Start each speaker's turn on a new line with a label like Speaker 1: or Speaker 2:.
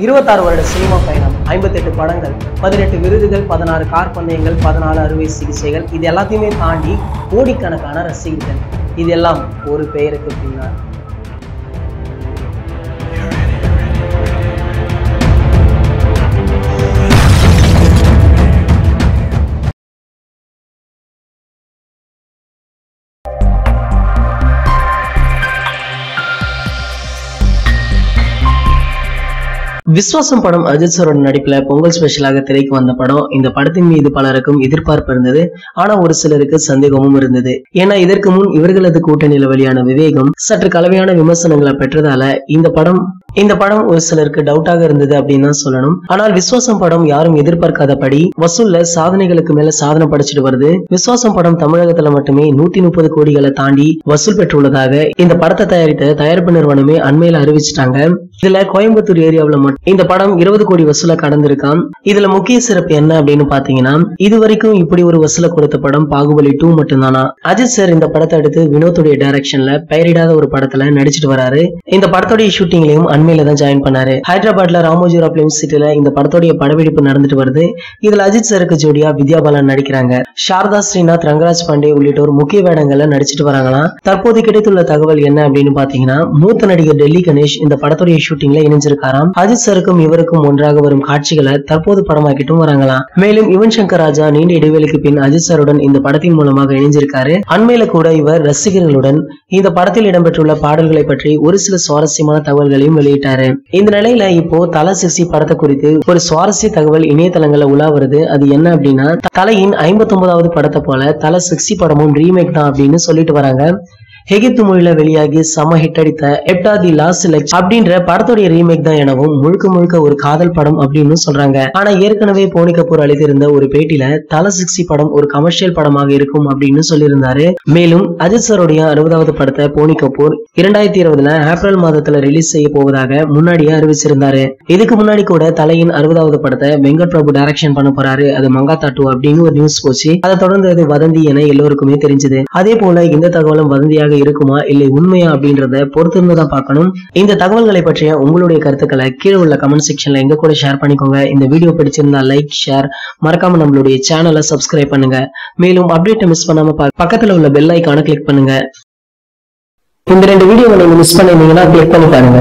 Speaker 1: 26 வருட சினிமா பயணம், 58 படங்கள், 18 விருதுகள், 16 கார் பந்தயங்கள், 14 அறுவை சிகிச்சைகள், இது எல்லாத்தையுமே தாண்டி கோடிக்கணக்கான ரசிகர்கள். இதெல்லாம் ஒரு பெயருக்கு பின்னால். விஸ்வாசம் படம் அஜித் சாரோட நடிப்புல பொங்கல் ஸ்பெஷலாக திரைக்கு வந்த படம். இந்த படத்தின் மீது பலருக்கும் எதிர்பார்ப்பு இருந்தது. ஆனா ஒரு சிலருக்கு சந்தேகமும் இருந்தது. ஏன்னா இதற்கு முன் இவர்களது கூட்டணியில வெளியான விவேகம் சற்று கலவையான விமர்சனங்களை பெற்றதால இந்த படம் ஒரு சிலருக்கு டவுட்டாக இருந்தது அப்படின்னு தான் சொல்லணும். ஆனால் விஸ்வாசம் படம் யாரும் எதிர்பார்க்காதபடி வசூல்ல சாதனைகளுக்கு மேல சாதனை படைச்சிட்டு வருது. விஸ்வாசம் படம் தமிழகத்துல மட்டுமே 130 கோடிகளை தாண்டி வசூல் பெற்றுள்ளதாக இந்த படத்தை தயாரித்த தயாரிப்பு நிறுவனமே அண்மையில அறிவிச்சிட்டாங்க. இதுல கோயம்புத்தூர் ஏரியாவுல மட்டும் இந்த படம் 20 கோடி வசூல கடந்திருக்காம். இதுல முக்கிய சிறப்பு என்ன அப்படின்னு பாத்தீங்கன்னா, இதுவரைக்கும் இப்படி ஒரு வசூல கொடுத்த படம் பாகுபலி 2 மட்டும்தானா. அஜித் சார் இந்த படத்தை அடுத்து வினோத்துடைய டைரக்ஷன்ல பெயரிடாத ஒரு படத்துல நடிச்சிட்டு வராரு. இந்த படத்தோடைய ஷூட்டிங்லயும் அண்மையில தான் ஜாயின் பண்ணாரு. ஹைதராபாத்ல ராமோஜிராவ் பிலிம் சிட்டில இந்த படத்தோடைய படப்பிடிப்பு நடந்துட்டு வருது. இதுல அஜித் சாருக்கு ஜோடியா வித்யா பாலன் நடிக்கிறாங்க. சாரதா ஸ்ரீநாத், ரங்கராஜ் பாண்டே உள்ளிட்டோர் முக்கிய வேடங்கள்ல நடிச்சிட்டு வராங்களாம். தற்போது கிடைத்துள்ள தகவல் என்ன அப்படின்னு பாத்தீங்கன்னா, மூத்த நடிகர் டெல்லி கணேஷ் இந்த படத்துடைய ஷூட்டிங்ல இணைஞ்சிருக்காராம். அஜித் சாருக்கும் இவருக்கும் ஒன்றாக வரும் காட்சிகளை தற்போது படமாக்கிட்டும் வராங்களாம். மேலும் யுவன் சங்கர் ராஜா நீண்ட இடைவெளிக்கு பின் அஜித் சாருடன் இந்த படத்தின் மூலமாக இணைஞ்சிருக்காரு. அண்மையில கூட இவர் ரசிகர்களுடன் இந்த படத்தில் இடம்பெற்றுள்ள பாடல்களை பற்றி ஒரு சில சுவாரஸ்யமான தகவல்களையும் வெளியிட்டாரு. இந்த நிலையில இப்போ தல 60 படத்தை குறித்து ஒரு சுவாரஸ்ய தகவல் இணையதளங்கள்ல உலா வருது. அது என்ன அப்படின்னா, தலையின் 59வது படத்தை போல தல 60 படமும் ரீமேக் தான் அப்படின்னு சொல்லிட்டு வராங்க. எகிப்து மொழியில வெளியாகி சம ஹிட் அடித்த எப்டா தி லாஸ்ட் லெக் அப்படின்ற படத்துடைய ரீமேக் தான் எனவும் முழுக்க முழுக்க ஒரு காதல் படம் அப்படின்னு சொல்றாங்க. ஆனா ஏற்கனவே போனி கபூர் அளித்திருந்த ஒரு பேட்டியில தல 60 படம் ஒரு கமர்ஷியல் படமாக இருக்கும் அப்படின்னு சொல்லியிருந்தாரு. மேலும் அஜித் சாருடைய 60வது படத்தை போனி கபூர் 2020 ஏப்ரல் மாதத்துல ரிலீஸ் செய்ய போவதாக முன்னாடியே அறிவிச்சிருந்தாரு. இதுக்கு முன்னாடி கூட தலையின் 60வது படத்தை வெங்கட் பிரபு டைரக்ஷன் பண்ண போறாரு, அது மங்காத்தா 2 அப்படின்னு ஒரு நியூஸ் போச்சு. அதை தொடர்ந்து அது வதந்தி என எல்லோருக்குமே தெரிஞ்சது. அதே போல இந்த தகவலும் வதந்தியாக இருக்குமா இல்லை உண்மையா அப்படின்றத பொறுத்திருந்துதான் பார்க்கணும். இந்த தகவல்களை பற்றிய உங்களுடைய கருத்துக்களை கீழே உள்ள கமெண்ட் செக்ஷன்ல எங்க கூட ஷேர் பண்ணிக்கோங்க. இந்த வீடியோ பிடிச்சிருந்தா லைக், ஷேர், மறக்காம நம்மளுடைய சேனலை சப்ஸ்கிரைப் பண்ணுங்க. மேலும் அப்டேட்டை மிஸ் பண்ணாம பக்கத்துல உள்ள பெல் ஐகானை கிளிக் பண்ணுங்க. இந்த 2 வீடியோவை நீங்க மிஸ் பண்ணிருந்தீங்கன்னா கிளிக் பண்ணி பாருங்க.